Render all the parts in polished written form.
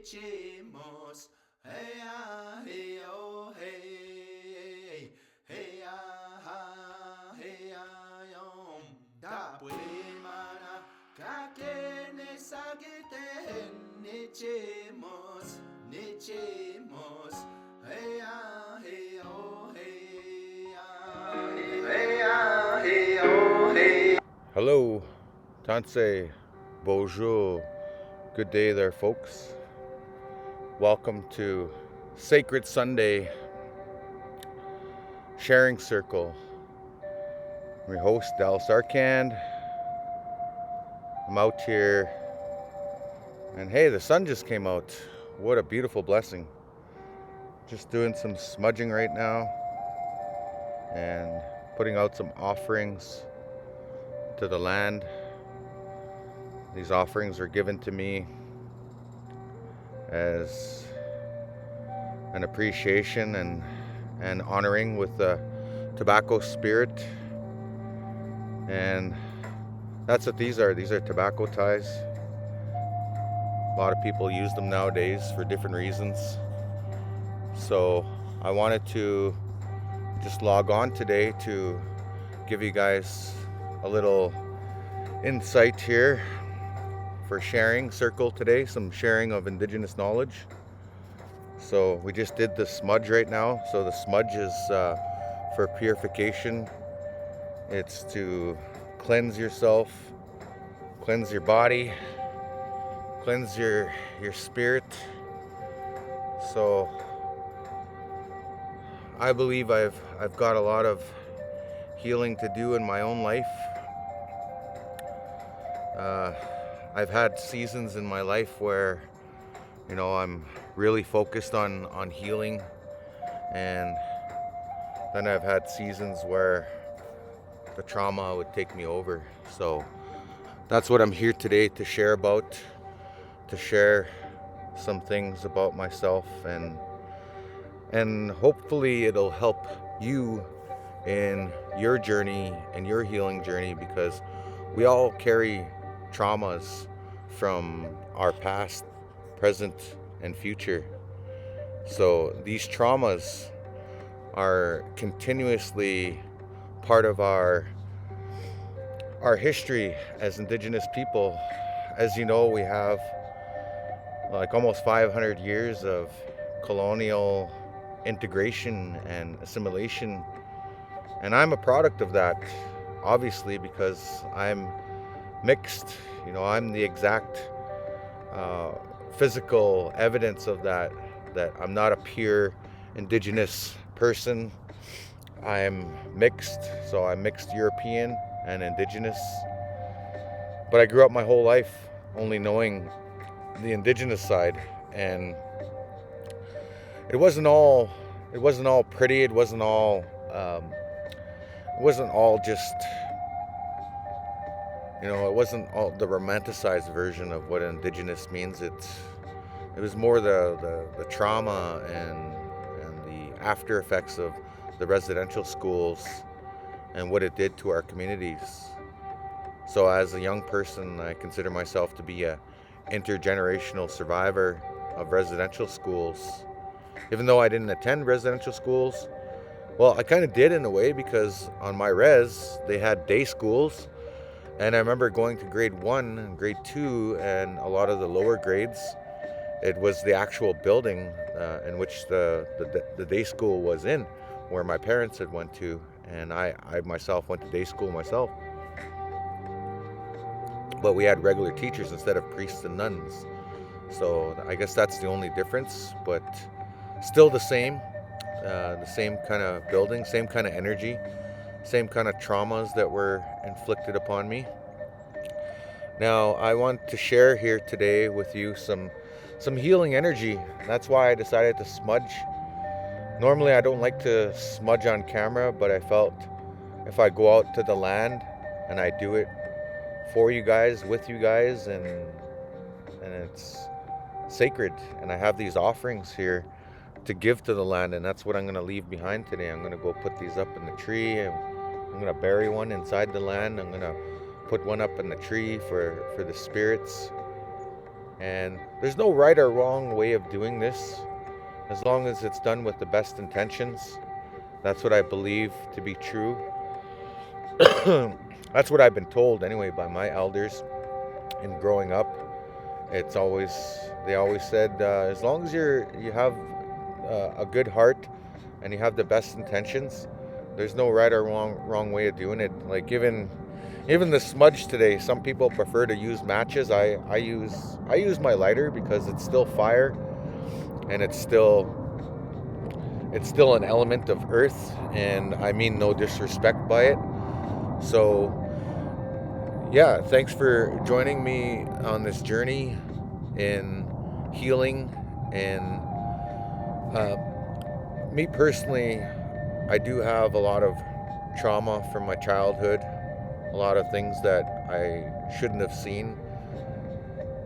nichemos. Hey ah hey oh hey hey ah hey ah yom. Taprimana kakene sagite nichemos nichemos. Hey ah hey oh hey ah hey ah hey oh hey. Hello, Tanse, bonjour, good day there, folks. Welcome to Sacred Sunday Sharing Circle. I'm your host, Dallas Arcand. I'm out here, and hey, the sun just came out. What a beautiful blessing. Just doing some smudging right now and putting out some offerings to the land. These offerings are given to me as an appreciation and honoring with the tobacco spirit. And that's what these are. These are tobacco ties. A lot of people use them nowadays for different reasons. So I wanted to just log on today to give you guys a little insight here for sharing circle today, some sharing of indigenous knowledge. So we just did the smudge right now. So the smudge is for purification. It's to cleanse yourself, cleanse your body, cleanse your spirit. So I believe I've got a lot of healing to do in my own life. I've had seasons in my life where, I'm really focused on healing, and then I've had seasons where the trauma would take me over. So that's what I'm here today to share about, to share some things about myself, and hopefully it'll help you in your journey and your healing journey, because we all carry traumas from our past, present, and future. So these traumas are continuously part of our history as Indigenous people. As you know, we have like almost 500 years of colonial integration and assimilation, and I'm a product of that, obviously, because I'm mixed. I'm the exact physical evidence of that I'm not a pure Indigenous person. I'm mixed, so I'm mixed European and Indigenous. But I grew up my whole life only knowing the Indigenous side, and it wasn't all pretty. It wasn't all just, it wasn't all the romanticized version of what Indigenous means. It was more the trauma and the after effects of the residential schools and what it did to our communities. So as a young person, I consider myself to be a intergenerational survivor of residential schools. Even though I didn't attend residential schools, well, I kind of did in a way, because on my res, they had day schools. And I remember going to grade 1 and grade 2 and a lot of the lower grades. It was the actual building in which the day school was in, where my parents had went to. And I myself went to day school myself. But we had regular teachers instead of priests and nuns. So I guess that's the only difference, but still the same kind of building, same kind of energy, same kind of traumas that were inflicted upon me. Now, I want to share here today with you some healing energy. That's why I decided to smudge. Normally, I don't like to smudge on camera, but I felt if I go out to the land and I do it for you guys, with you guys, and it's sacred, and I have these offerings here to give to the land, and that's what I'm going to leave behind today. I'm going to go put these up in the tree, and I'm going to bury one inside the land. I'm going to put one up in the tree for the spirits, And there's no right or wrong way of doing this, as long as it's done with the best intentions. That's what I believe to be true. That's what I've been told anyway by my elders in growing up. They always said, as long as you have a good heart and you have the best intentions, there's no right or wrong way of doing it. Like even the smudge today, some people prefer to use matches. I use my lighter because it's still fire, and it's still an element of earth, and I mean no disrespect by it. So yeah, thanks for joining me on this journey in healing. And me personally, I do have a lot of trauma from my childhood, a lot of things that I shouldn't have seen.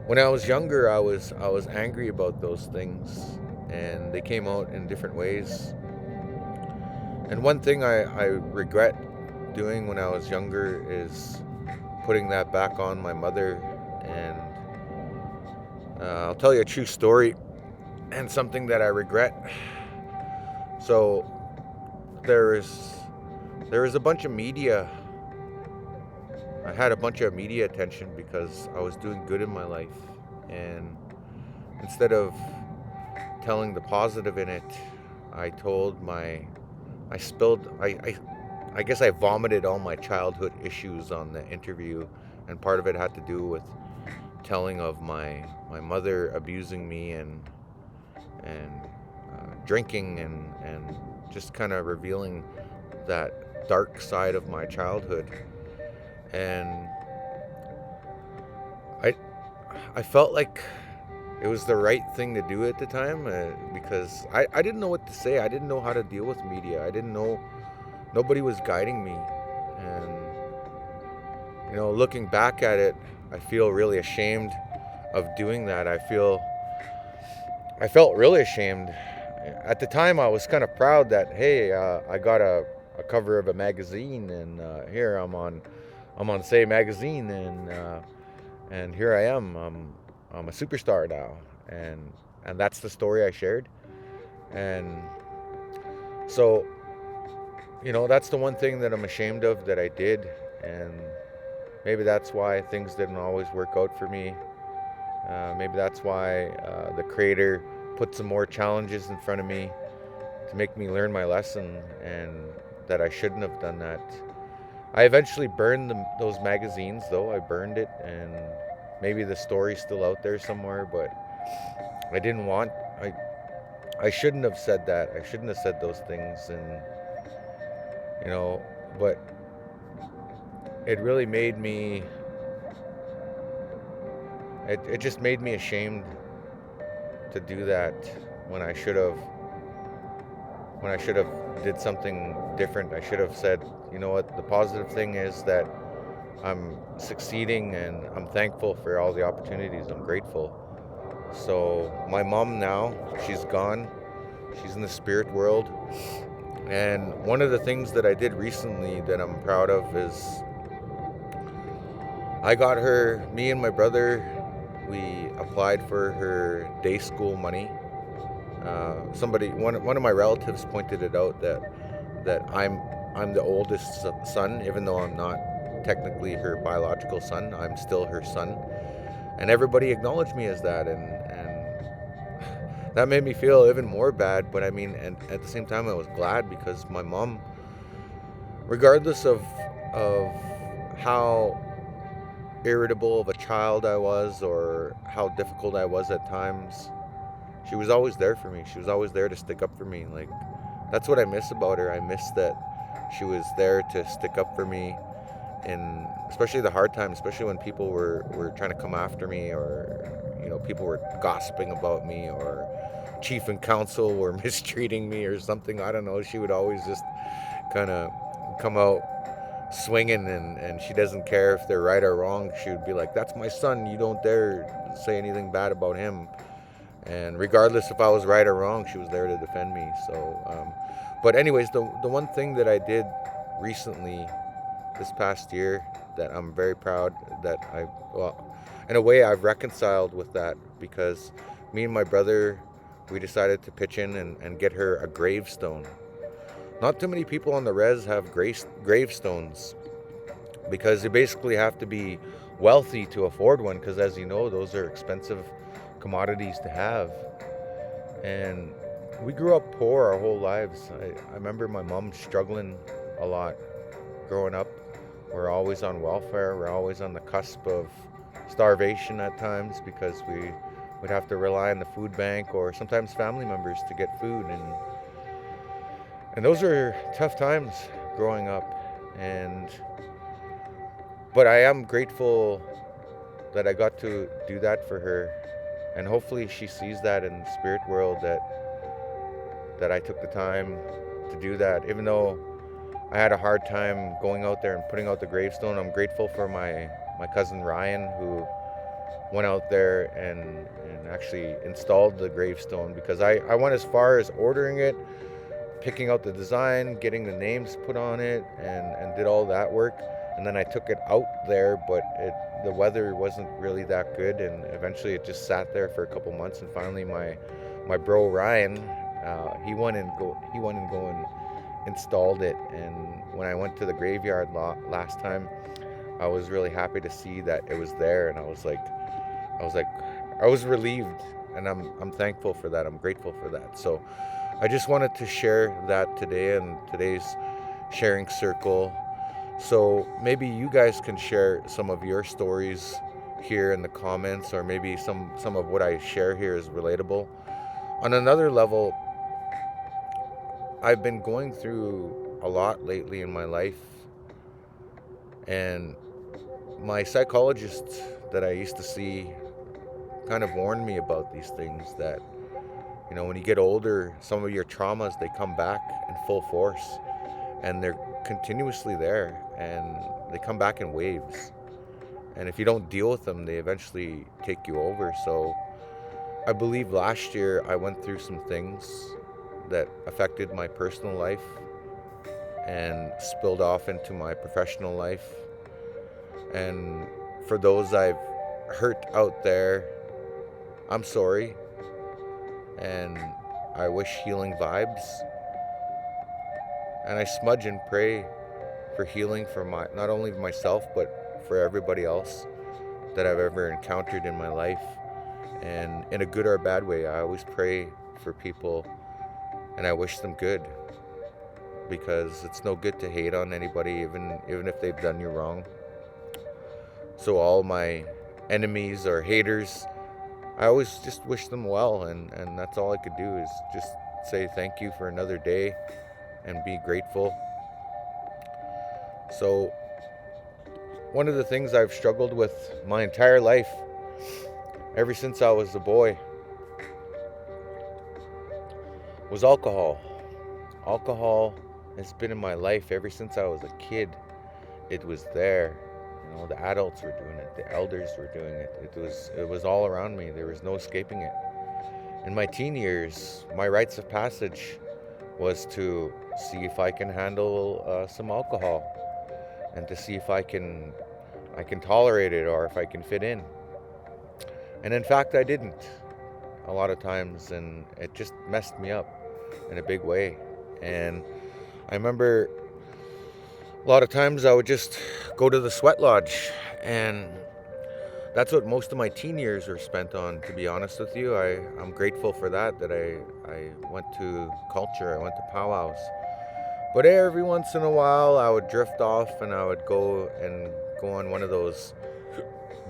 When I was younger, I was angry about those things, and they came out in different ways. And one thing I regret doing when I was younger is putting that back on my mother. And I'll tell you a true story and something that I regret. So there was a bunch of media. I had a bunch of media attention because I was doing good in my life, and instead of telling the positive in it, I guess I vomited all my childhood issues on the interview, and part of it had to do with telling of my mother abusing me and drinking and just kind of revealing that dark side of my childhood. And I felt like it was the right thing to do at the time, because I didn't know what to say. I didn't know how to deal with media. I didn't know, nobody was guiding me. And looking back at it, I feel really ashamed of doing that. I felt really ashamed. At the time, I was kind of proud that, hey, I got a cover of a magazine, and here I'm on Say magazine, and here I am. I'm a superstar now, and that's the story I shared. And so, that's the one thing that I'm ashamed of that I did, and maybe that's why things didn't always work out for me. Maybe that's why the Creator put some more challenges in front of me to make me learn my lesson, and that I shouldn't have done that. I eventually burned those magazines, though. I burned it, and maybe the story's still out there somewhere, but I didn't want... I shouldn't have said that. I shouldn't have said those things, and, but it really made me... It just made me ashamed to do that when I should have did something different. I should have said, you know what, the positive thing is that I'm succeeding, and I'm thankful for all the opportunities. I'm grateful. So my mom now, she's gone. She's in the spirit world. And one of the things that I did recently that I'm proud of is I got her, me and my brother, we applied for her day school money. One of my relatives pointed it out that I'm the oldest son, even though I'm not technically her biological son. I'm still her son, and everybody acknowledged me as that, and that made me feel even more bad. But I mean, and at the same time, I was glad, because my mom, regardless of how irritable of a child I was, or how difficult I was at times, she was always there for me. She was always there to stick up for me. Like, that's what I miss about her. I miss that she was there to stick up for me, in especially the hard times, especially when people were trying to come after me, or people were gossiping about me, or chief and council were mistreating me or something. I don't know. She would always just kind of come out swinging, and she doesn't care if they're right or wrong. She would be like, that's my son, you don't dare say anything bad about him. And regardless if I was right or wrong, she was there to defend me. So but anyways, the one thing that I did recently, this past year, that I'm very proud that in a way, I've reconciled with that because me and my brother, we decided to pitch in and get her a gravestone. Not too many people on the res have gravestones because you basically have to be wealthy to afford one because, as you know, those are expensive commodities to have. And we grew up poor our whole lives. I remember my mom struggling a lot growing up. We're always on welfare. We're always on the cusp of starvation at times because we would have to rely on the food bank or sometimes family members to get food. And those are tough times growing up. But I am grateful that I got to do that for her. And hopefully she sees that in the spirit world that I took the time to do that. Even though I had a hard time going out there and putting out the gravestone, I'm grateful for my cousin Ryan, who went out there and actually installed the gravestone, because I went as far as ordering it, picking out the design, getting the names put on it, and did all that work. And then I took it out there, but the weather wasn't really that good, and eventually it just sat there for a couple months. And finally, my bro Ryan, he went and installed it. And when I went to the graveyard last time, I was really happy to see that it was there, and I was relieved, and I'm thankful for that. I'm grateful for that. So I just wanted to share that today in today's sharing circle. So maybe you guys can share some of your stories here in the comments, or maybe some of what I share here is relatable. On another level, I've been going through a lot lately in my life, and my psychologist that I used to see kind of warned me about these things, that when you get older, some of your traumas, they come back in full force, and they're continuously there, and they come back in waves, and if you don't deal with them, they eventually take you over. So I believe last year I went through some things that affected my personal life and spilled off into my professional life, and for those I've hurt out there, I'm sorry, and I wish healing vibes. And I smudge and pray for healing for not only myself, but for everybody else that I've ever encountered in my life. And in a good or a bad way, I always pray for people, and I wish them good, because it's no good to hate on anybody, even if they've done you wrong. So all my enemies or haters, I always just wish them well, and that's all I could do, is just say thank you for another day and be grateful. So one of the things I've struggled with my entire life, ever since I was a boy, was alcohol. Alcohol has been in my life ever since I was a kid. It was there. The adults were doing it, the elders were doing it. It was all around me. There was no escaping it. In my teen years, my rites of passage was to see if I can handle some alcohol, and to see if I can tolerate it, or if I can fit in. And in fact, I didn't a lot of times, and it just messed me up in a big way. And I remember a lot of times I would just go to the sweat lodge, and that's what most of my teen years were spent on, to be honest with you. I'm grateful for that I went to culture, I went to powwows. But every once in a while I would drift off, and I would go on one of those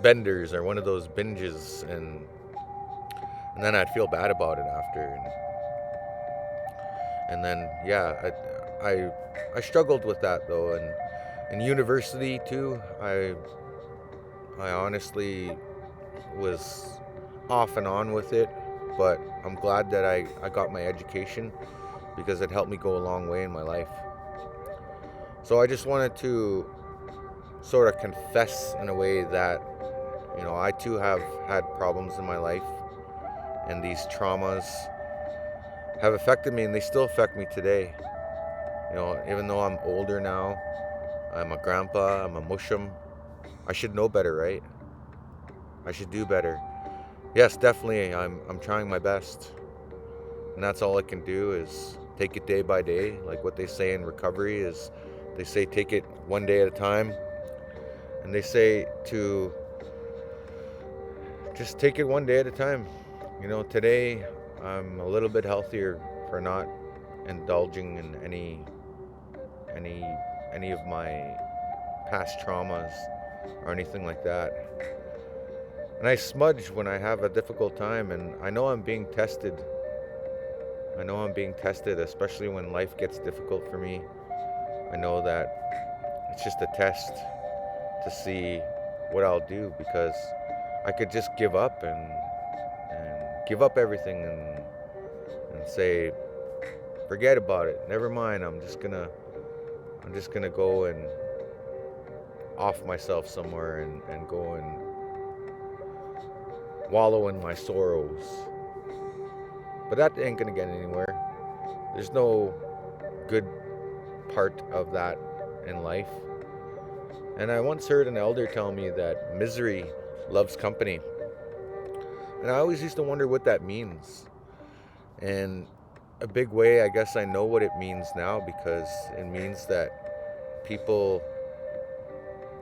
benders or one of those binges, and then I'd feel bad about it after. And then, yeah, I struggled with that, though. And in university too, I honestly was off and on with it, but I'm glad that I got my education, because it helped me go a long way in my life. So I just wanted to sort of confess in a way that I too have had problems in my life, and these traumas have affected me, and they still affect me today. Even though I'm older now, I'm a grandpa, I'm a mushum, I should know better, right? I should do better. Yes, definitely, I'm trying my best. And that's all I can do is take it day by day. Like what they say in recovery is they say take it one day at a time. And they say to just take it one day at a time. Today I'm a little bit healthier for not indulging in any any of my past traumas or anything like that. And I smudge when I have a difficult time, and I know I'm being tested. I know I'm being tested, especially when life gets difficult for me. I know that it's just a test to see what I'll do, because I could just give up and give up everything and say, forget about it. Never mind. I'm just gonna go and off myself somewhere and go and wallow in my sorrows. But that ain't gonna get anywhere. There's no good part of that in life. And I once heard an elder tell me that misery loves company. And I always used to wonder what that means. And a big way, I guess I know what it means now, because it means that a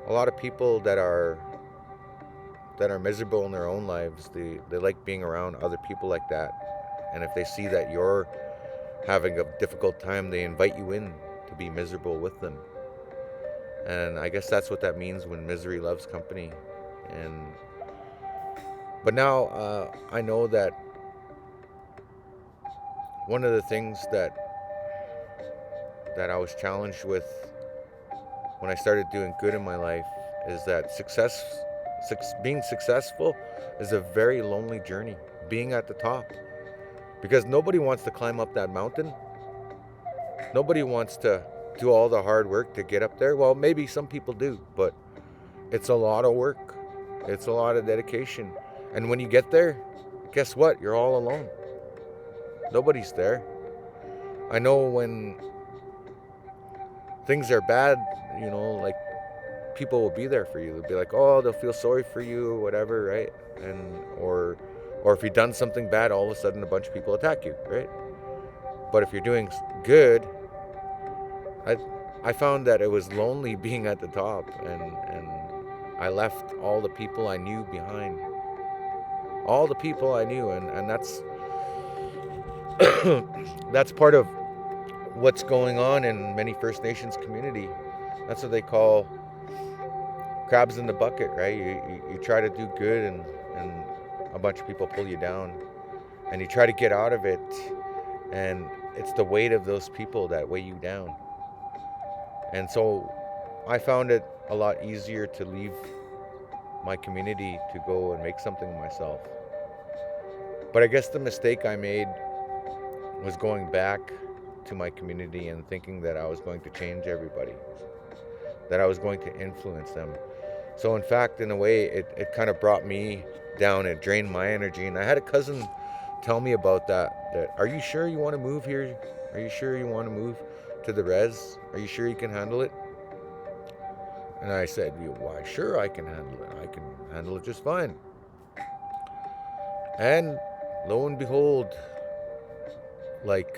lot of people that are miserable in their own lives, they like being around other people like that. And if they see that you're having a difficult time, they invite you in to be miserable with them. And I guess that's what that means when misery loves company. But now I know that one of the things that I was challenged with when I started doing good in my life is that being successful is a very lonely journey, being at the top. Because nobody wants to climb up that mountain. Nobody wants to do all the hard work to get up there. Well, maybe some people do, but it's a lot of work. It's a lot of dedication. And when you get there, guess what? You're all alone. Nobody's there. I know when things are bad, like people will be there for you. They'll be like, oh, they'll feel sorry for you or whatever, right? Or if you've done something bad, all of a sudden a bunch of people attack you, right? But if you're doing good, I found that it was lonely being at the top, and I left all the people I knew behind. All the people I knew, and that's that's part of what's going on in many First Nations community. That's what they call crabs in the bucket, right? You try to do good, and a bunch of people pull you down, and you try to get out of it, and it's the weight of those people that weigh you down. And so I found it a lot easier to leave my community to go and make something of myself. But I guess the mistake I made was going back to my community and thinking that I was going to change everybody, that I was going to influence them. So in fact, in a way, it kind of brought me down. It drained my energy. And I had a cousin tell me about that are you sure you want to move here? Are you sure you want to move to the res? Are you sure you can handle it? And I said, why, sure, I can handle it. I can handle it just fine. And lo and behold, like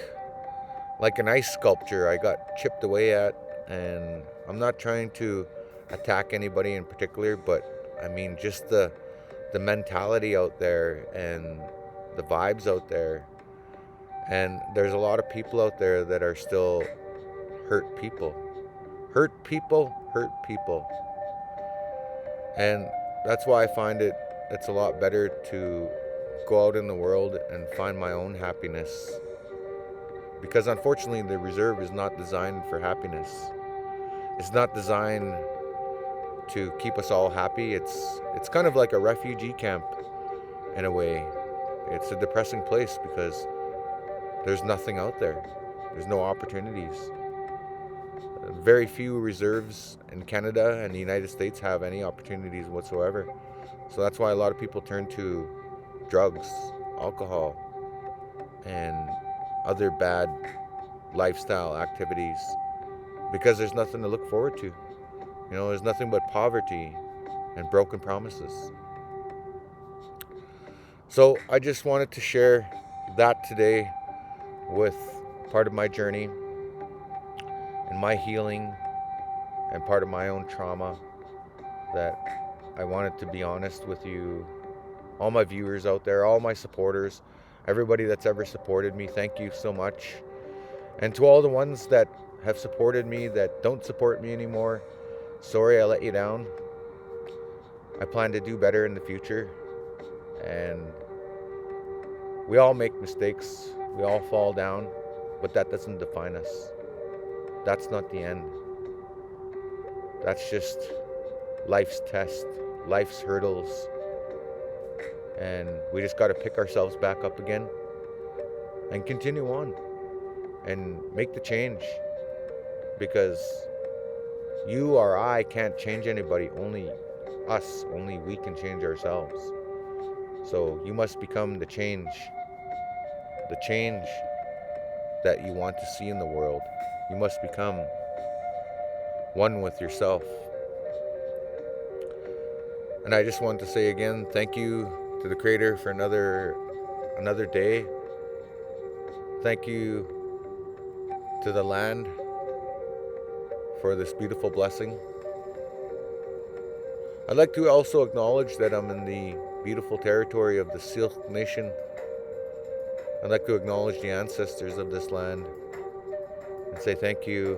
an ice sculpture, I got chipped away at. And I'm not trying to attack anybody in particular, but I mean just the mentality out there and the vibes out there. And there's a lot of people out there that are still hurt people. And that's why I find it's a lot better to go out in the world and find my own happiness. Because unfortunately, the reserve is not designed for happiness. It's not designed to keep us all happy. It's kind of like a refugee camp in a way. It's a depressing place because there's nothing out there. There's no opportunities. Very few reserves in Canada and the United States have any opportunities whatsoever. So that's why a lot of people turn to drugs, alcohol, and other bad lifestyle activities because there's nothing to look forward to. There's nothing but poverty and broken promises. So I just wanted to share that today with part of my journey and my healing and part of my own trauma, that I wanted to be honest with you, all my viewers out there, all my supporters, everybody that's ever supported me. Thank you so much. And to all the ones that have supported me that don't support me anymore, sorry I let you down. I plan to do better in the future. And we all make mistakes. We all fall down. But that doesn't define us. That's not the end. That's just life's test, life's hurdles. And we just got to pick ourselves back up again and continue on and make the change. Because you or I can't change anybody, only us, only we can change ourselves. So you must become the change that you want to see in the world. You must become one with yourself. And I just want to say again, thank you to the Creator for another day. Thank you to the land for this beautiful blessing. I'd like to also acknowledge that I'm in the beautiful territory of the Syilx Nation. I'd like to acknowledge the ancestors of this land and say thank you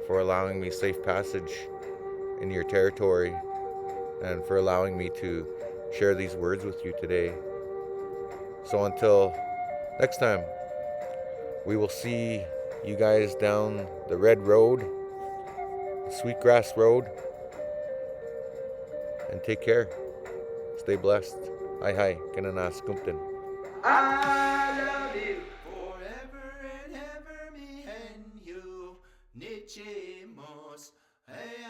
for allowing me safe passage in your territory and for allowing me to share these words with you today. So until next time, we will see you guys down the red road, the Sweetgrass Road, and take care. Stay blessed. Hi, Kananas Kumpton. I love you forever and ever, me and you. Nichemos. Hey,